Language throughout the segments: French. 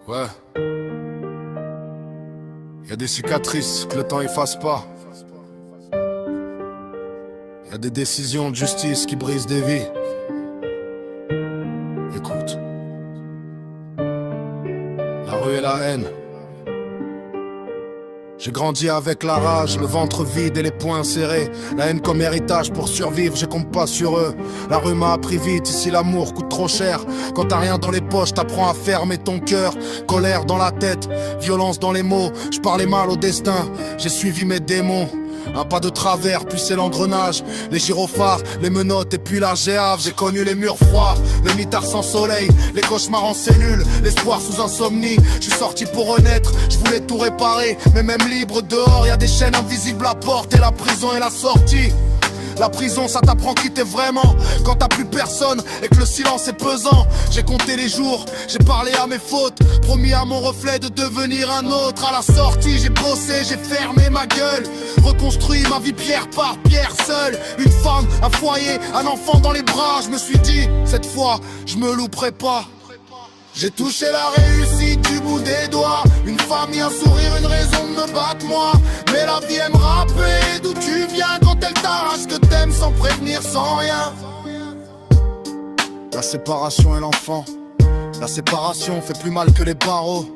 Ouais. Y a des cicatrices que le temps efface pas. Y a des décisions de justice qui brisent des vies. Écoute. La rue et la haine. J'ai grandi avec la rage, le ventre vide et les poings serrés. La haine comme héritage pour survivre, je compte pas sur eux. La rue m'a appris vite, ici l'amour coûte trop cher. Quand t'as rien dans les poches, t'apprends à fermer ton cœur. Colère dans la tête, violence dans les mots. Je parlais mal au destin, j'ai suivi mes démons. Un pas de travers, puis c'est l'engrenage. Les gyrophares, les menottes et puis la géave. J'ai connu les murs froids, les mitards sans soleil, les cauchemars en cellule, l'espoir sous insomnie. Je suis sorti pour renaître, je voulais tout réparer. Mais même libre dehors, y a des chaînes invisibles à porte. Et la prison est la sortie. La prison ça t'apprend qui t'es vraiment quand t'as plus personne et que le silence est pesant. J'ai compté les jours, j'ai parlé à mes fautes, promis à mon reflet de devenir un autre. À la sortie j'ai bossé, j'ai fermé ma gueule, reconstruit ma vie pierre par pierre seule. Une femme, un foyer, un enfant dans les bras. Je me suis dit, cette fois je me louperai pas. J'ai touché la réussite du bout des doigts. Une famille, un sourire, une raison de me battre moi. Mais la vie aime rappeler d'où tu viens quand elle t'arrache que t'aimes sans prévenir, sans rien. La séparation et l'enfant. La séparation fait plus mal que les barreaux.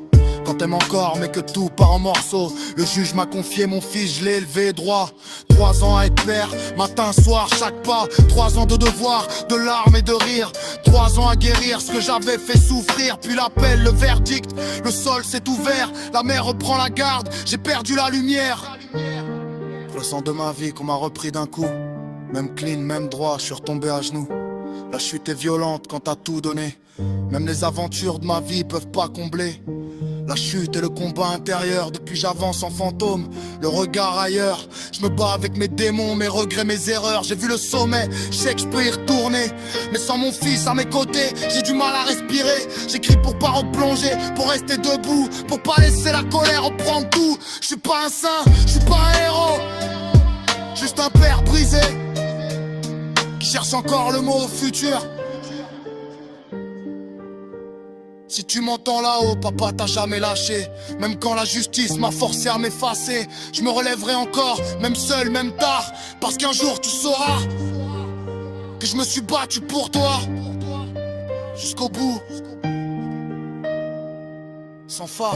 Quand t'aimes encore mais que tout part en morceaux. Le juge m'a confié mon fils, je l'ai élevé droit. 3 ans à être père, matin, soir, chaque pas. 3 ans de devoir, de larmes et de rire. 3 ans à guérir ce que j'avais fait souffrir. Puis l'appel, le verdict, le sol s'est ouvert. La mer reprend la garde, j'ai perdu la lumière. Le sang de ma vie qu'on m'a repris d'un coup. Même clean, même droit, je suis retombé à genoux. La chute est violente quand t'as tout donné. Même les aventures de ma vie peuvent pas combler la chute et le combat intérieur. Depuis j'avance en fantôme, le regard ailleurs. Je me bats avec mes démons, mes regrets, mes erreurs. J'ai vu le sommet, je sais que je peux y retourner. Mais sans mon fils à mes côtés, j'ai du mal à respirer. J'écris pour pas replonger, pour rester debout, pour pas laisser la colère reprendre tout. Je suis pas un saint, je suis pas un héros, juste un père brisé qui cherche encore le mot au futur. Si tu m'entends là-haut, papa t'a jamais lâché. Même quand la justice m'a forcé à m'effacer, je me relèverai encore, même seul, même tard. Parce qu'un jour tu sauras que je me suis battu pour toi jusqu'au bout, sans phare.